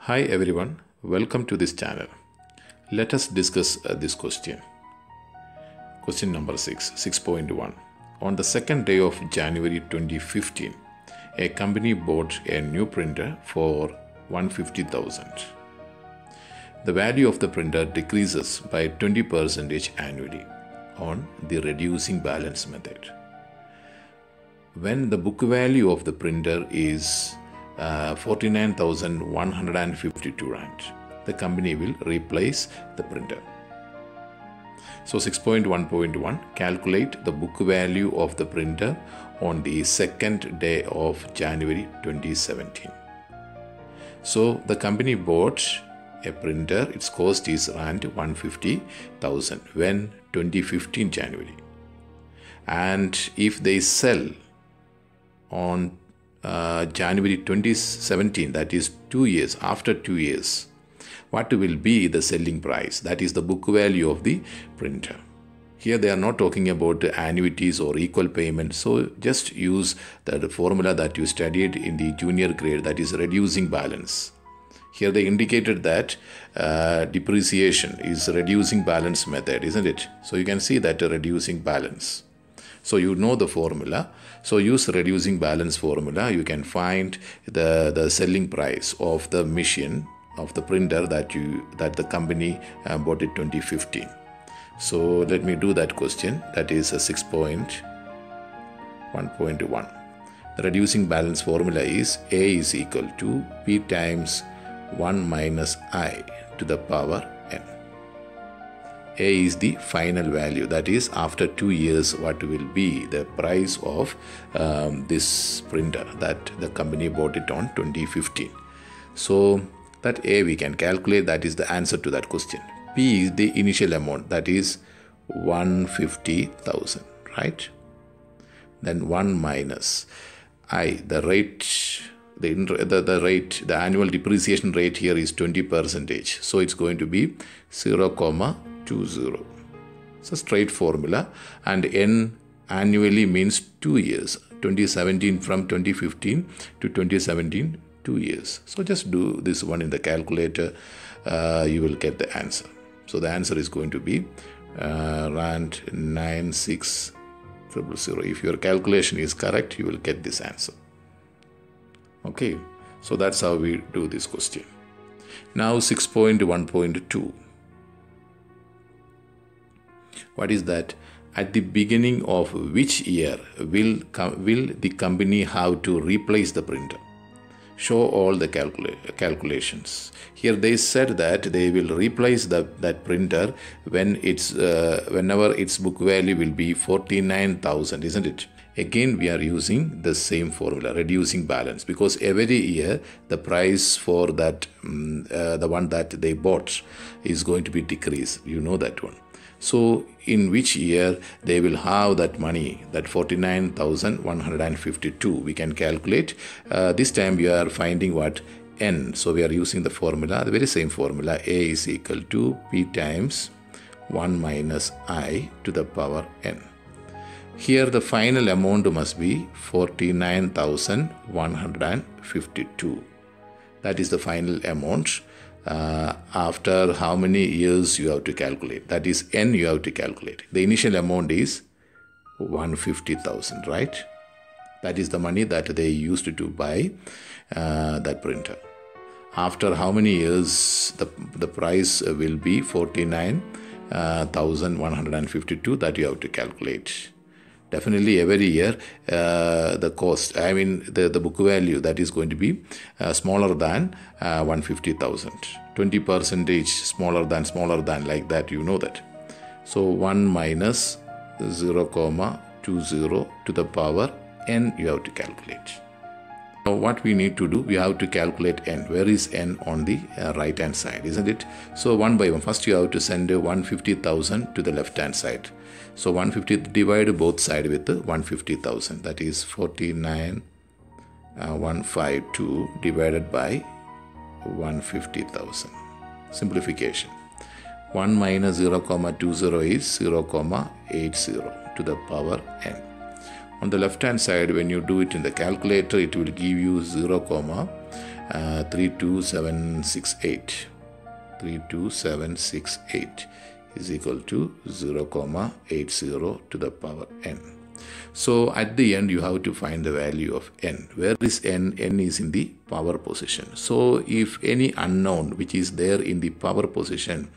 Hi everyone, welcome to this channel. Let us discuss this question. Question number 6.1. On the second day of January 2015, a company bought a new printer for 150,000. The value of the printer decreases by 20% annually on the reducing balance method. When the book value of the printer is 49,152 rand, the company will replace the printer. So 6.1.1, calculate the book value of the printer on the second day of January 2017. So the company bought a printer, its cost is rand 150,000 when 2015 January. And if they sell on January 2017, that is 2 years, after 2 years, what will be the selling price? That is the book value of the printer. Here they are not talking about annuities or equal payment. So just use the formula that you studied in the junior grade, that is reducing balance. Here they indicated that depreciation is reducing balance method, isn't it? So you can see that reducing balance. So you know the formula. So use reducing balance formula. You can find the selling price of the machine, of the printer that the company bought in 2015. So let me do that question. That is 6.1.1. The reducing balance formula is A is equal to P times 1 minus I to the power n. A is the final value, that is after 2 years what will be the price of this printer that the company bought it on 2015. So that A we can calculate, that is the answer to that question. P is the initial amount, that is 150,000, right? Then 1 minus I, the rate, the rate, the annual depreciation rate here is 20%. So it's going to be 0.20. It's a straight formula, and n annually means 2 years. 2017 from 2015 to 2017, 2 years. So just do this one in the calculator, you will get the answer. So the answer is going to be rand 96,000. If your calculation is correct, you will get this answer. Okay, so that's how we do this question. Now 6.1.2. What is that? At the beginning of which year will the company have to replace the printer? Show all the calculations. Here they said that they will replace that printer when whenever its book value will be 49,000, isn't it? Again, we are using the same formula, reducing balance, because every year the price for that the one that they bought is going to be decreased. You know that one. So in which year they will have that money, that 49,152, we can calculate. This time we are finding what? N. So we are using the formula, the very same formula. A is equal to P times 1 minus I to the power n. Here the final amount must be 49,152. That is the final amount. After how many years you have to calculate, that is n you have to calculate. The initial amount is 150,000, right? That is the money that they used to buy that printer. After how many years the price will be 49,152, that you have to calculate. Definitely every year the cost, I mean the book value, that is going to be smaller than 150,000. 20% smaller than like that, you know that. So 1 minus 0.20 to the power n you have to calculate. Now what we need to do, we have to calculate n. Where is n? On the right hand side, isn't it? So one by one, first you have to send 150,000 to the left hand side. So 150, divide both sides with 150,000. That is 49,152 divided by 150,000. Simplification. 1 minus 0.20 is 0.80 to the power n. On the left hand side, when you do it in the calculator, it will give you 0, 32768. 32768 is equal to 0,80 to the power n. So at the end you have to find the value of n. Where is n? N is in the power position. So if any unknown which is there in the power position,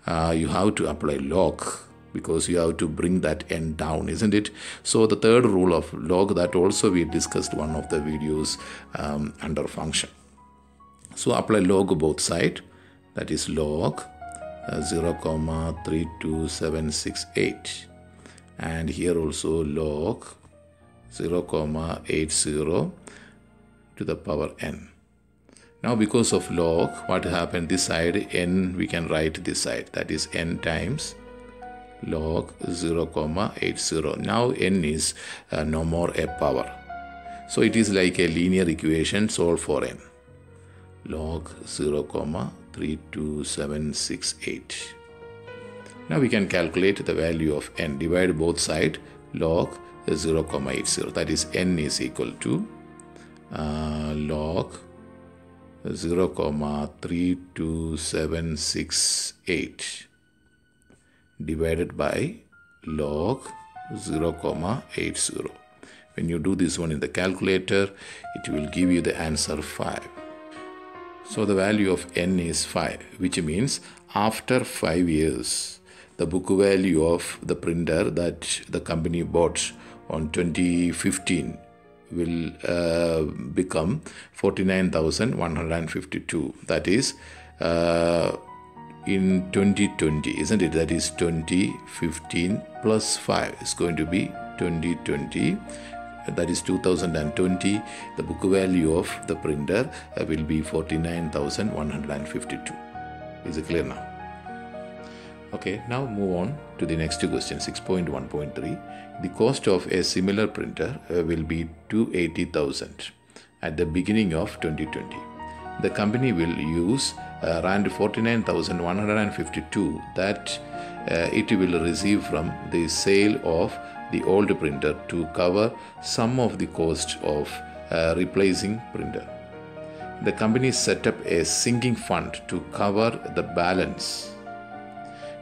you have to apply log, because you have to bring that n down, isn't it? So the third rule of log, that also we discussed one of the videos under function. So apply log both sides, that is log 0,32768, and here also log 0,80 to the power n. Now because of log, what happened, this side n we can write this side, that is n times log 0,80. Now n is no more a power. So it is like a linear equation, solve for n. Log 0,32768. Now we can calculate the value of n. Divide both sides, log 0,80. That is n is equal to log 0,32768 divided by log 0,80. When you do this one in the calculator, it will give you the answer 5. So the value of n is 5, which means after 5 years, the book value of the printer that the company bought on 2015 will become 49,152. That is in 2020, isn't it? That is 2015 plus 5 is going to be 2020. That is 2020. The book value of the printer will be 49,152. Is it clear now? Okay, now move on to the next question, 6.1.3. The cost of a similar printer will be 280,000 at the beginning of 2020. The company will use around 49,152 that it will receive from the sale of the old printer to cover some of the cost of replacing printer. The company set up a sinking fund to cover the balance.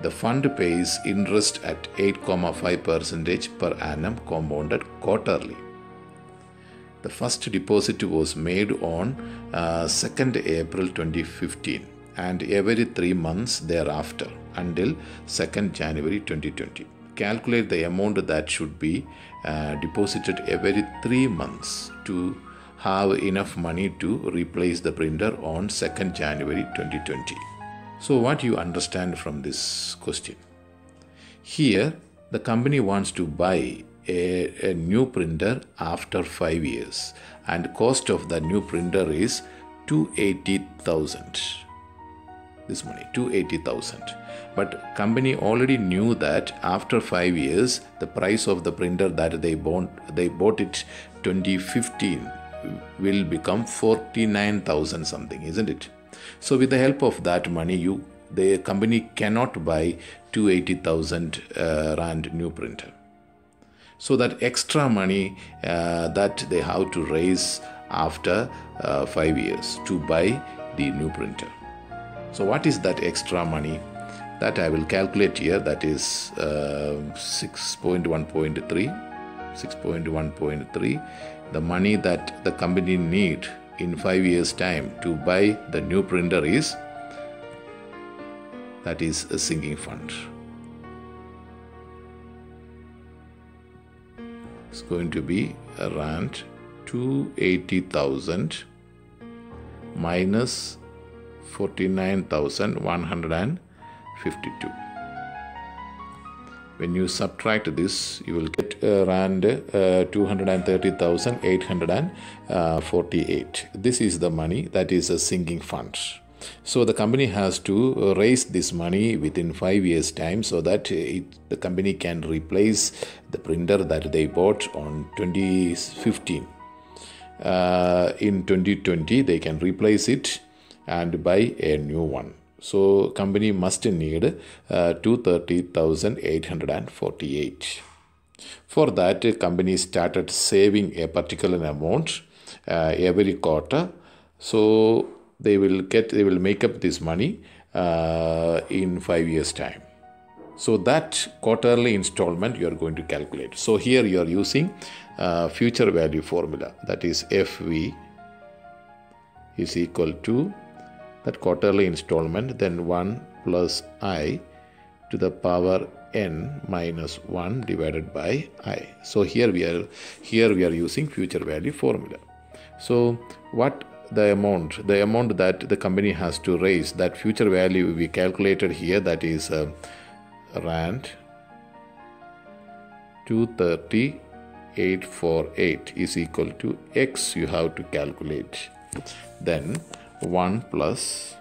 The fund pays interest at 8.5% per annum compounded quarterly. The first deposit was made on 2nd April 2015 and every 3 months thereafter until 2nd January 2020. Calculate the amount that should be deposited every 3 months to have enough money to replace the printer on 2nd January 2020. So what you understand from this question? Here, the company wants to buy a new printer after 5 years, and cost of the new printer is 280,000. This money, 280,000. But company already knew that after 5 years, the price of the printer that they bought it 2015 will become 49,000 something, isn't it? So with the help of that money, the company cannot buy 280,000 rand new printer. So that extra money that they have to raise after 5 years to buy the new printer. So what is that extra money? That I will calculate here. That is 6.1.3. 6.1.3. The money that the company need in 5 years time to buy the new printer is, that is a sinking fund. It's going to be around 280,000 minus 49,152. When you subtract this, you will get around 230,848. This is the money that is a sinking fund. So the company has to raise this money within 5 years' time so that the company can replace the printer that they bought on 2015. In 2020, they can replace it and buy a new one. So company must need 230,848. For that, company started saving a particular amount every quarter So they will make up this money in 5 years' time. So that quarterly installment you are going to calculate. So here you are using future value formula, that is FV is equal to that quarterly installment, then 1 plus I to the power n minus 1 divided by I. So here we are using future value formula. So what the amount that the company has to raise, that future value we calculated here, that is Rand 230,848 is equal to X you have to calculate. Then 1 plus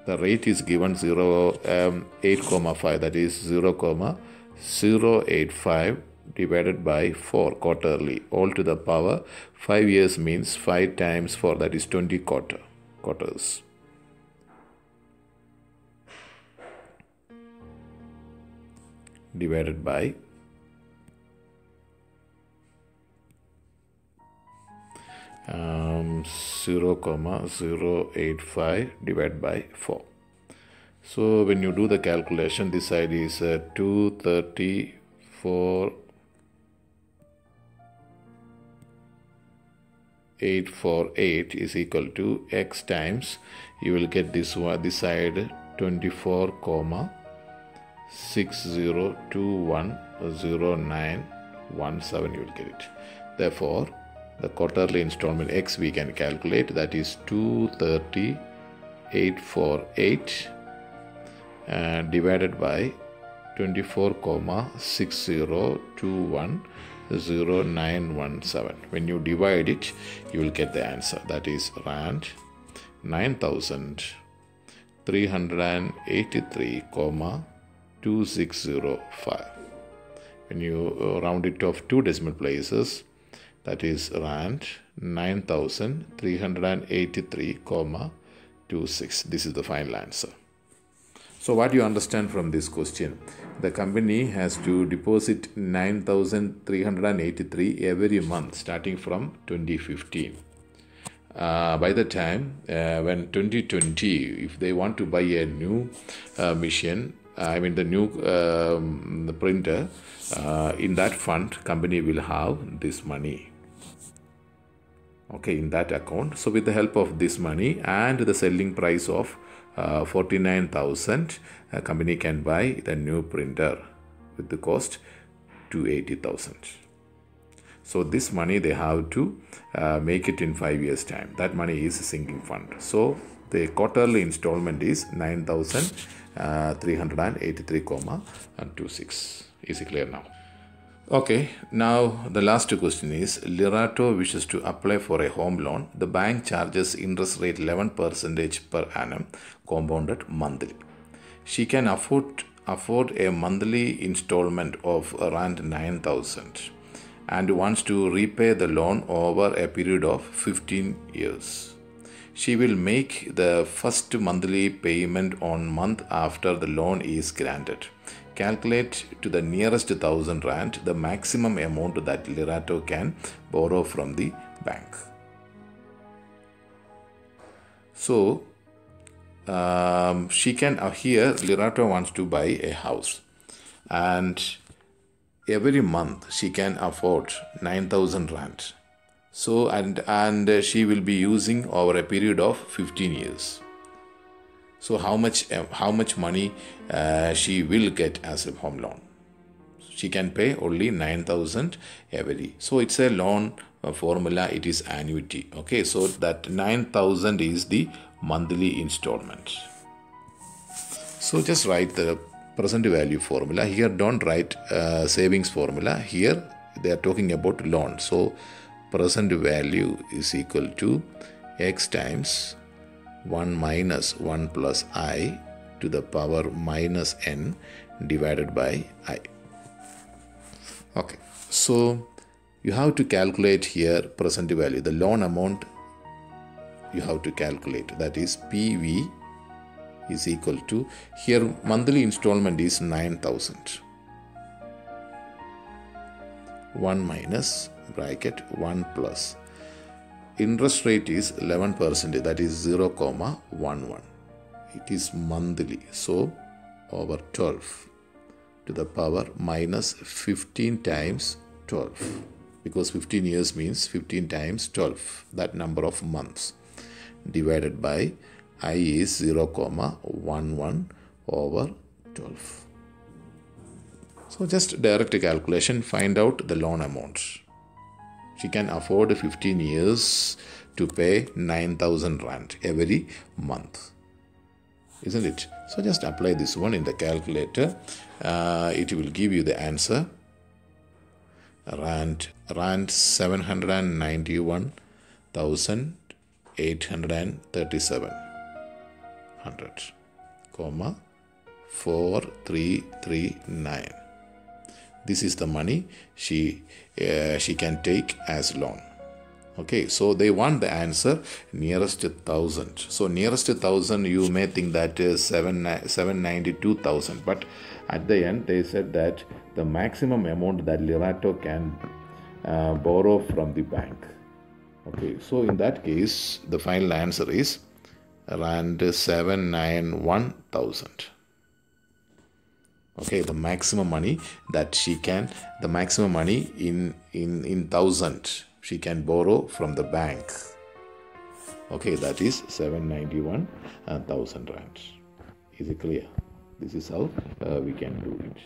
the rate is given 8,5, that is 0,085 divided by 4 quarterly, all to the power 5 years means 5 times 4, that is 20 quarters. Divided by 0,085 divided by 4. So when you do the calculation, this side is 234,848 is equal to X times, you will get this one, this side 24,60210917, you will get it. Therefore the quarterly installment X we can calculate, that is 230,848 divided by 24,60210917. When you divide it, you will get the answer, that is Rand 9,383,2605. When you round it off 2 decimal places, that is Rand 9,383,26. This is the final answer. So what you understand from this question? The company has to deposit 9,383 every month starting from 2015. By the time when 2020, if they want to buy a new machine, the new the printer, in that fund, company will have this money. Okay, in that account. So with the help of this money and the selling price of 49,000, a company can buy the new printer with the cost 280,000. So this money they have to make it in 5 years' time. That money is a sinking fund. So the quarterly installment is 9,383,26. Is it clear now? Okay, now the last question is, Lerato wishes to apply for a home loan. The bank charges interest rate 11% per annum, compounded monthly. She can afford a monthly installment of around 9,000 and wants to repay the loan over a period of 15 years. She will make the first monthly payment on month after the loan is granted. Calculate to the nearest 1,000 Rand the maximum amount that Lerato can borrow from the bank. So she can here Lerato wants to buy a house, and every month she can afford 9,000 Rand. So and she will be using over a period of 15 years. So how much money she will get as a home loan? She can pay only 9,000 every. So it's a loan formula. It is annuity. Okay, so that 9,000 is the monthly installment. So just write the present value formula here. Don't write savings formula here. They are talking about loan. So present value is equal to X times 1 minus 1 plus I to the power minus n divided by I. Okay, so you have to calculate here present value. The loan amount you have to calculate, that is PV is equal to, here monthly installment is 9,000. 1 minus bracket 1 plus interest rate is 11%, that is 0,11. It is monthly, so over 12 to the power minus 15 times 12, because 15 years means 15 times 12, that number of months, divided by I is 0,11 over 12. So just direct calculation, find out the loan amount. She can afford 15 years to pay 9,000 rand every month, isn't it? So just apply this one in the calculator. It will give you the answer. Rand 791,837 comma 4339. This is the money she can take as loan. Okay, so they want the answer nearest to 1,000. So nearest to 1,000, you may think that is 792,000, but at the end they said that the maximum amount that Lerato can borrow from the bank. Okay, so in that case, the final answer is around 791,000. Okay, the maximum money that she can, the maximum money in 1,000 she can borrow from the bank. Okay, that is 791,000 rand. Is it clear? This is how we can do it.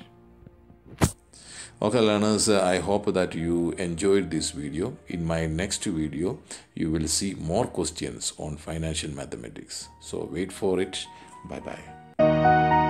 Okay, learners, I hope that you enjoyed this video. In my next video, you will see more questions on financial mathematics. So wait for it. Bye-bye.